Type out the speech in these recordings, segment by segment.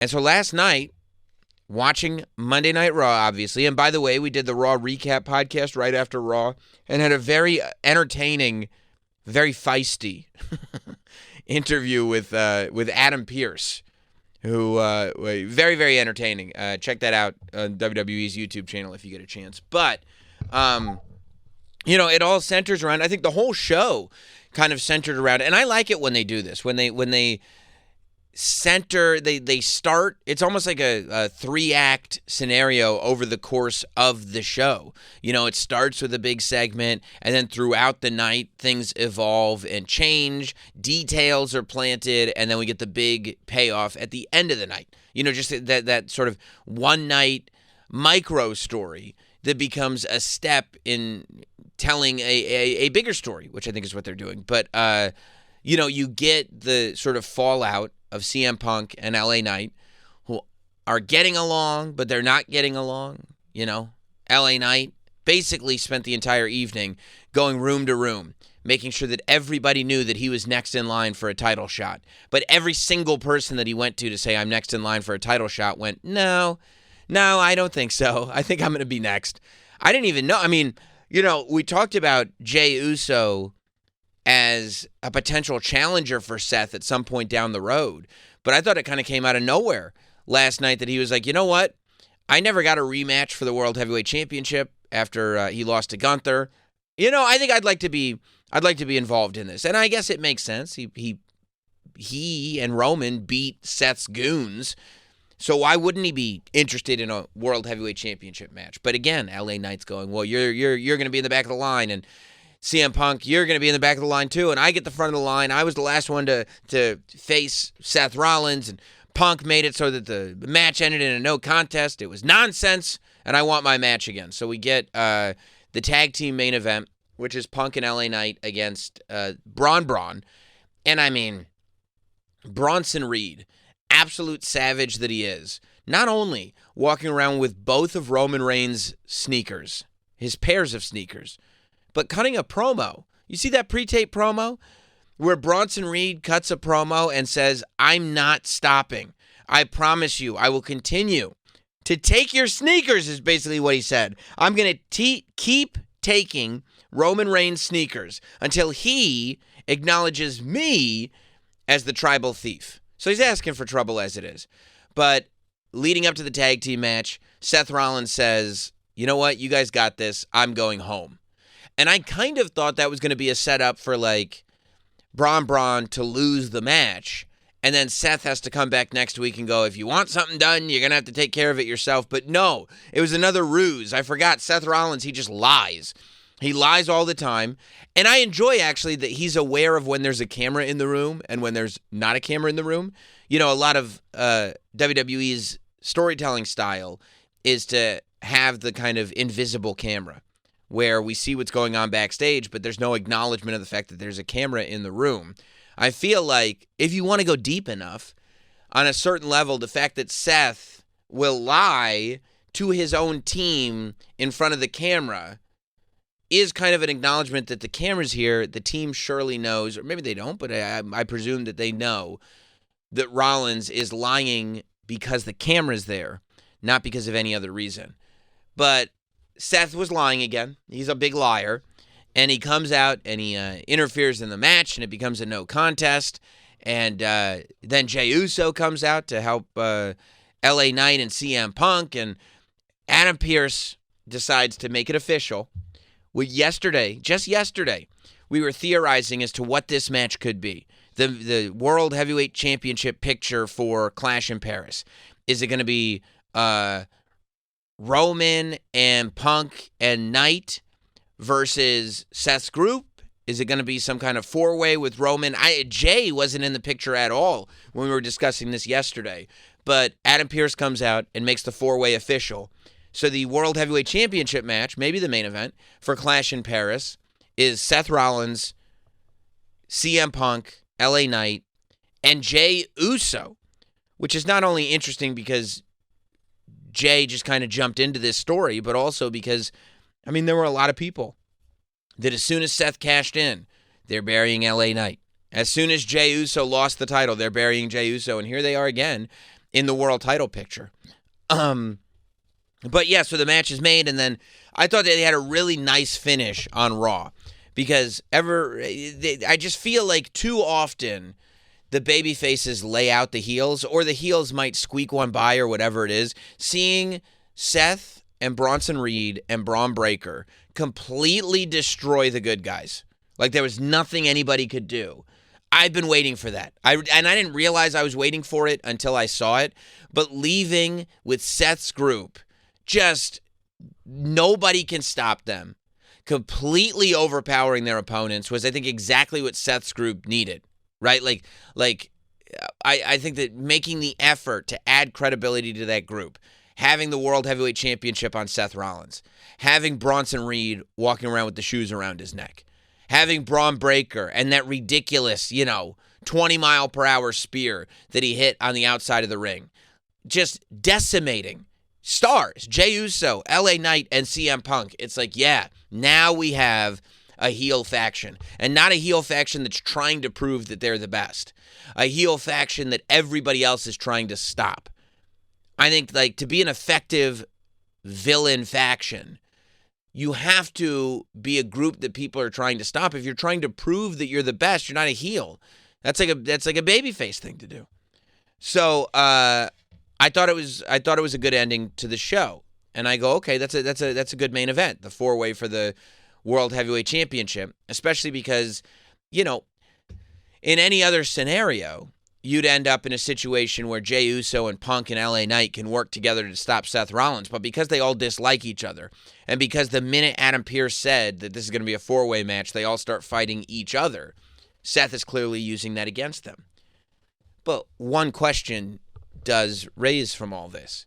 And so last night, watching Monday Night Raw, obviously, and by the way, we did the Raw recap podcast right after Raw and had a very entertaining, very feisty interview with Adam Pearce, who very, very entertaining. Check that out on WWE's YouTube channel if you get a chance. But, it all centers around, I think the whole show kind of centered around, and I like it when they do this, when they center, they start, it's almost like a 3-act scenario over the course of the show. It starts with a big segment, and then throughout the night, things evolve and change, details are planted, and then we get the big payoff at the end of the night. Just that sort of one-night micro story that becomes a step in telling a bigger story, which I think is what they're doing. But, you get the sort of fallout of CM Punk and LA Knight, who are getting along, but they're not getting along. LA Knight basically spent the entire evening going room to room, making sure that everybody knew that he was next in line for a title shot. But every single person that he went to say, I'm next in line for a title shot, went, no, I don't think so. I think I'm going to be next. I didn't even know. I mean, we talked about Jey Uso as a potential challenger for Seth at some point down the road. But I thought it kind of came out of nowhere last night that he was like, you know what? I never got a rematch for the World Heavyweight Championship after he lost to Gunther. I think I'd like to be involved in this. And I guess it makes sense. He and Roman beat Seth's goons. So why wouldn't he be interested in a World Heavyweight Championship match? But again, LA Knight's going, well, you're going to be in the back of the line, and CM Punk, you're going to be in the back of the line too, and I get the front of the line. I was the last one to face Seth Rollins, and Punk made it so that the match ended in a no contest. It was nonsense, and I want my match again. So we get the tag team main event, which is Punk and LA Knight against Braun. And I mean, Bronson Reed, absolute savage that he is, not only walking around with both of Roman Reigns' sneakers, his pairs of sneakers, but cutting a promo. You see that pre-tape promo where Bronson Reed cuts a promo and says, I'm not stopping. I promise you, I will continue to take your sneakers, is basically what he said. I'm going to keep taking Roman Reigns' sneakers until he acknowledges me as the tribal thief. So he's asking for trouble as it is. But leading up to the tag team match, Seth Rollins says, you know what? You guys got this. I'm going home. And I kind of thought that was going to be a setup for, like, Braun to lose the match. And then Seth has to come back next week and go, if you want something done, you're going to have to take care of it yourself. But no, it was another ruse. I forgot. Seth Rollins, he just lies. He lies all the time. And I enjoy, actually, that he's aware of when there's a camera in the room and when there's not a camera in the room. A lot of WWE's storytelling style is to have the kind of invisible camera where we see what's going on backstage, but there's no acknowledgement of the fact that there's a camera in the room. I feel like if you want to go deep enough, on a certain level, the fact that Seth will lie to his own team in front of the camera is kind of an acknowledgement that the camera's here, the team surely knows, or maybe they don't, but I presume that they know that Rollins is lying because the camera's there, not because of any other reason. But Seth was lying again. He's a big liar. And he comes out and he interferes in the match, and it becomes a no contest. And then Jey Uso comes out to help LA Knight and CM Punk. And Adam Pearce decides to make it official. Just yesterday, we were theorizing as to what this match could be. The World Heavyweight Championship picture for Clash in Paris. Is it going to be Roman and Punk and Knight versus Seth's group? Is it going to be some kind of four-way with Roman? Jay wasn't in the picture at all when we were discussing this yesterday. But Adam Pearce comes out and makes the four-way official. So the World Heavyweight Championship match, maybe the main event, for Clash in Paris is Seth Rollins, CM Punk, LA Knight, and Jey Uso, which is not only interesting because Jay just kind of jumped into this story, but also because, there were a lot of people that as soon as Seth cashed in, they're burying LA Knight. As soon as Jey Uso lost the title, they're burying Jey Uso, and here they are again. in the world title picture. But yeah, so the match is made, and then I thought they had a really nice finish on Raw because I just feel like too often the baby faces lay out the heels, or the heels might squeak one by or whatever it is. Seeing Seth and Bronson Reed and Braun Breaker completely destroy the good guys, like there was nothing anybody could do. I've been waiting for that. I didn't realize I was waiting for it until I saw it. But leaving with Seth's group, just nobody can stop them. Completely overpowering their opponents was, I think, exactly what Seth's group needed, right? I think that making the effort to add credibility to that group, having the World Heavyweight Championship on Seth Rollins, having Bronson Reed walking around with the shoes around his neck, having Braun Breaker and that ridiculous, 20-mile-per-hour spear that he hit on the outside of the ring, just decimating stars, Jey Uso, LA Knight, and CM Punk. It's like, yeah, now we have a heel faction, and not a heel faction that's trying to prove that they're the best. A heel faction that everybody else is trying to stop. I think, to be an effective villain faction, you have to be a group that people are trying to stop. If you're trying to prove that you're the best, you're not a heel. That's like a babyface thing to do. So I thought it was a good ending to the show, and I go, okay, that's a good main event, the 4-way for the World Heavyweight Championship, especially because, in any other scenario, you'd end up in a situation where Jey Uso and Punk and LA Knight can work together to stop Seth Rollins. But because they all dislike each other, and because the minute Adam Pearce said that this is going to be a 4-way match, they all start fighting each other, Seth is clearly using that against them. But one question does raise from all this,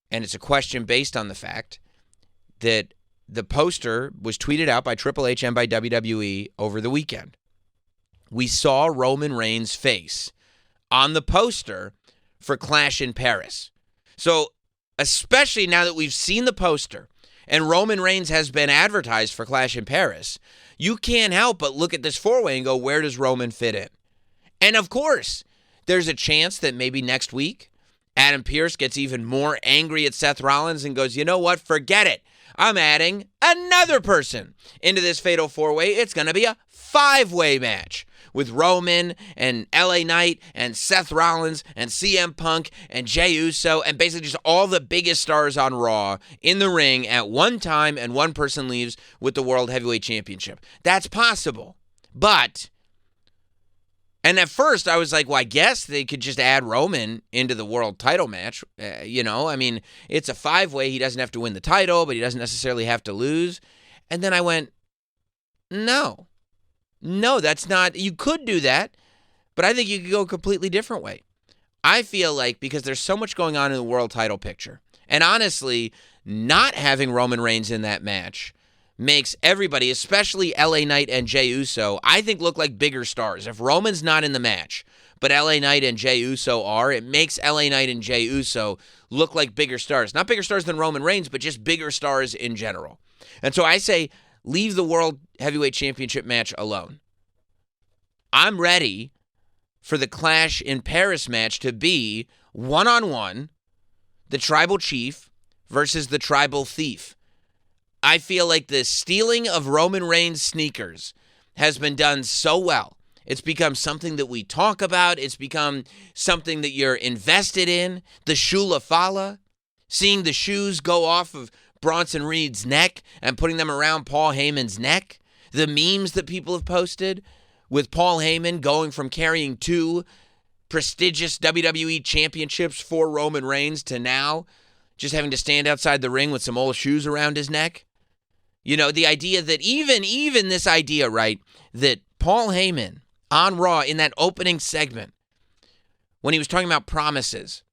and it's a question based on the fact that the poster was tweeted out by Triple H and by WWE over the weekend. We saw Roman Reigns' face on the poster for Clash in Paris. So, especially now that we've seen the poster and Roman Reigns has been advertised for Clash in Paris, you can't help but look at this 4-way and go, where does Roman fit in? And of course, there's a chance that maybe next week Adam Pearce gets even more angry at Seth Rollins and goes, you know what, forget it. I'm adding another person into this fatal 4-way. It's going to be a 5-way match with Roman and LA Knight and Seth Rollins and CM Punk and Jey Uso and basically just all the biggest stars on Raw in the ring at one time, and one person leaves with the World Heavyweight Championship. That's possible. And at first I was like, well, I guess they could just add Roman into the world title match. It's a 5-way. He doesn't have to win the title, but he doesn't necessarily have to lose. And then I went, no, that's not, you could do that, but I think you could go a completely different way. I feel like because there's so much going on in the world title picture, and honestly, not having Roman Reigns in that match makes everybody, especially LA Knight and Jey Uso, I think look like bigger stars. If Roman's not in the match, but LA Knight and Jey Uso are, it makes LA Knight and Jey Uso look like bigger stars. Not bigger stars than Roman Reigns, but just bigger stars in general. And so I say, leave the World Heavyweight Championship match alone. I'm ready for the Clash in Paris match to be one-on-one, the Tribal Chief versus the Tribal Thief. I feel like the stealing of Roman Reigns' sneakers has been done so well. It's become something that we talk about. It's become something that you're invested in. The Shula Fala, seeing the shoes go off of Bronson Reed's neck and putting them around Paul Heyman's neck. The memes that people have posted with Paul Heyman going from carrying 2 prestigious WWE championships for Roman Reigns to now just having to stand outside the ring with some old shoes around his neck. The idea that even this idea, right, that Paul Heyman on Raw in that opening segment, when he was talking about promises,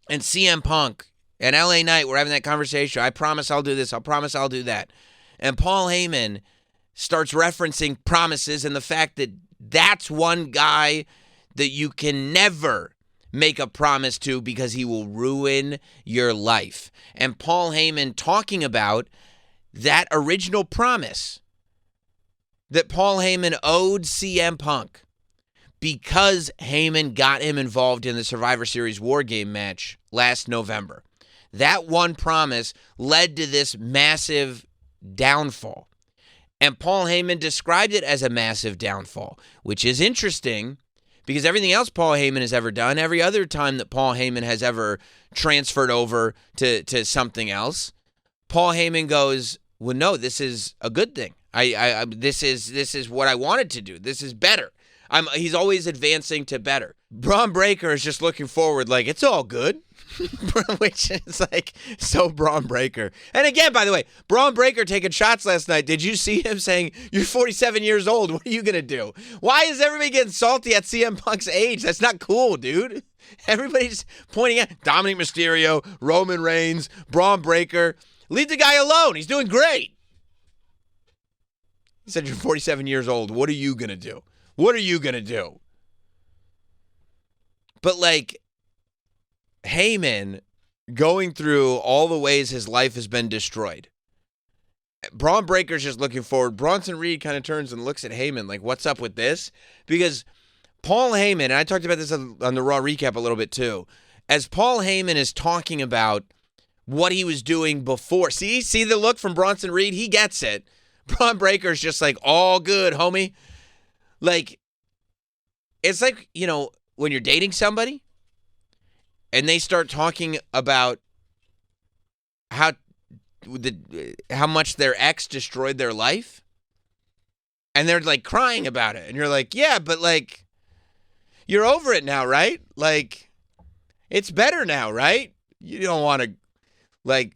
and CM Punk and LA Knight were having that conversation, I promise I'll do this, I promise I'll do that. And Paul Heyman starts referencing promises and the fact that that's one guy that you can never make a promise to because he will ruin your life. And Paul Heyman talking about that original promise that Paul Heyman owed CM Punk because Heyman got him involved in the Survivor Series War Game match last November. That one promise led to this massive downfall. And Paul Heyman described it as a massive downfall, which is interesting because everything else Paul Heyman has ever done, every other time that Paul Heyman has ever transferred over to something else, Paul Heyman goes, well, no, this is a good thing. This is what I wanted to do. This is better. He's always advancing to better. Braun Breaker is just looking forward like, it's all good, which is like so Braun Breaker. And again, by the way, Braun Breaker taking shots last night. Did you see him saying, you're 47 years old. What are you going to do? Why is everybody getting salty at CM Punk's age? That's not cool, dude. Everybody's pointing at Dominic Mysterio, Roman Reigns, Braun Breaker. Leave the guy alone. He's doing great. He said, you're 47 years old. What are you going to do? What are you going to do? But like Heyman going through all the ways his life has been destroyed. Braun Breaker's just looking forward. Bronson Reed kind of turns and looks at Heyman like, what's up with this? Because Paul Heyman, and I talked about this on the Raw recap a little bit too, as Paul Heyman is talking about what he was doing before. See the look from Bronson Reed? He gets it. Braun Breaker's just like, all good, homie. Like, it's like, you know, when you're dating somebody and they start talking about how much their ex destroyed their life and they're like crying about it. And you're like, yeah, but like, you're over it now, right? Like, it's better now, right? You don't want to like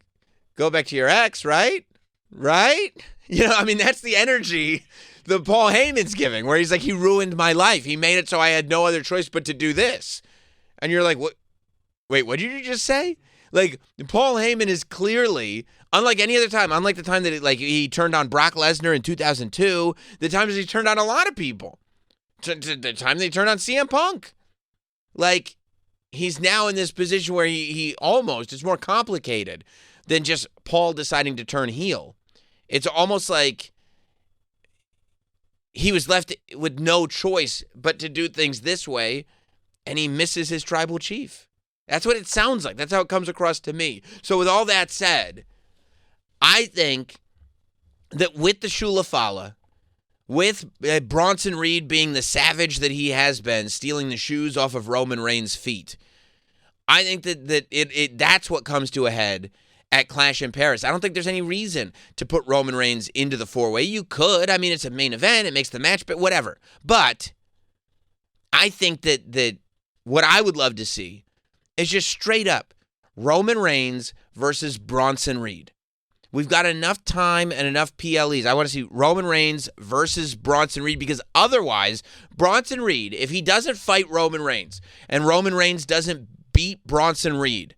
go back to your ex, right? Right? You know, I mean, that's the energy that Paul Heyman's giving, where he's like, he ruined my life. He made it so I had no other choice but to do this. And you're like, what? Wait, what did you just say? Like, Paul Heyman is clearly, unlike any other time, unlike the time that he turned on Brock Lesnar in 2002, the times he turned on a lot of people, the time they turned on CM Punk. Like, he's now in this position where he almost, it's more complicated than just Paul deciding to turn heel. It's almost like he was left with no choice but to do things this way, and he misses his tribal chief. That's what it sounds like. That's how it comes across to me. So with all that said, I think that with the Shula Fala, with Bronson Reed being the savage that he has been, stealing the shoes off of Roman Reigns' feet, I think that that's what comes to a head at Clash in Paris. I don't think there's any reason to put Roman Reigns into the four-way. You could. I mean, it's a main event. It makes the match, but whatever. But I think that what I would love to see is just straight up Roman Reigns versus Bronson Reed. We've got enough time and enough PLEs. I want to see Roman Reigns versus Bronson Reed because otherwise, Bronson Reed, if he doesn't fight Roman Reigns and Roman Reigns doesn't beat Bronson Reed,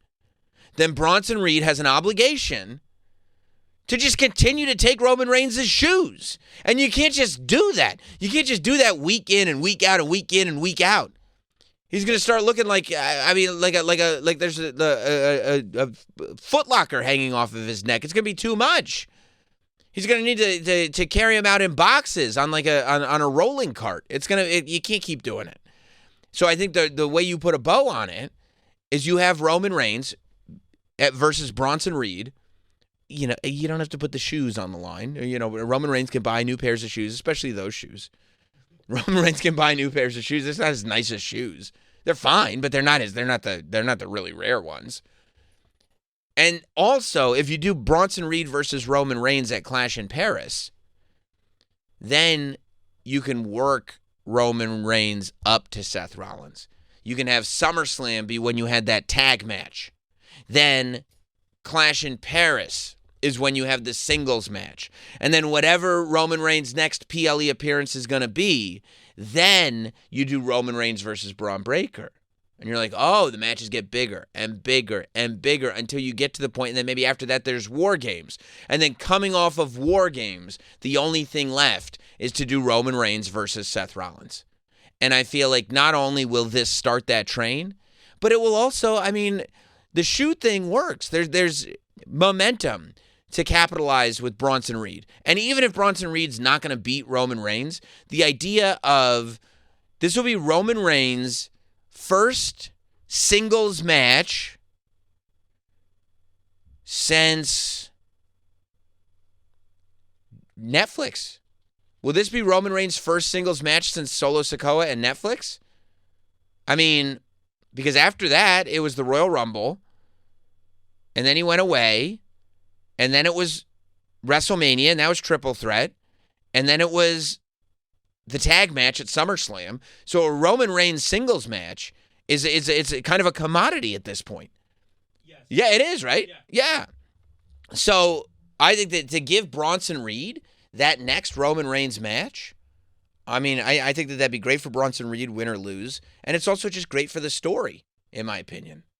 then Bronson Reed has an obligation to just continue to take Roman Reigns' shoes. And you can't just do that. You can't just do that week in and week out and week in and week out. He's going to start looking like, I mean, like there's a Foot Locker hanging off of his neck. It's going to be too much. He's going to need to carry him out in boxes on like on a rolling cart. You can't keep doing it. So I think the way you put a bow on it is you have Roman Reigns versus Bronson Reed. You know, you don't have to put the shoes on the line. You know, Roman Reigns can buy new pairs of shoes, especially those shoes. Roman Reigns can buy new pairs of shoes. It's not as nice as shoes. They're fine, but they're not the really rare ones. And also, if you do Bronson Reed versus Roman Reigns at Clash in Paris, then you can work Roman Reigns up to Seth Rollins. You can have SummerSlam be when you had that tag match. Then Clash in Paris is when you have the singles match. And then whatever Roman Reigns' next PLE appearance is going to be, then you do Roman Reigns versus Braun Breaker. And you're like, oh, the matches get bigger and bigger and bigger until you get to the point, and then maybe after that there's War Games. And then coming off of War Games, the only thing left is to do Roman Reigns versus Seth Rollins. And I feel like not only will this start that train, but it will also, I mean, the shoe thing works. There's momentum to capitalize with Bronson Reed. And even if Bronson Reed's not going to beat Roman Reigns, the idea of This will be Roman Reigns' first singles match since Netflix. Will this be Roman Reigns' first singles match since Solo Sikoa and Netflix? I mean, because after that, it was the Royal Rumble, and then he went away, and then it was WrestleMania, and that was Triple Threat, and then it was the tag match at SummerSlam. So a Roman Reigns singles match is it's kind of a commodity at this point. Yes. Yeah, it is, right? Yeah. So I think that to give Bronson Reed that next Roman Reigns match, I mean, I think that that'd be great for Bronson Reed, win or lose. And it's also just great for the story, in my opinion.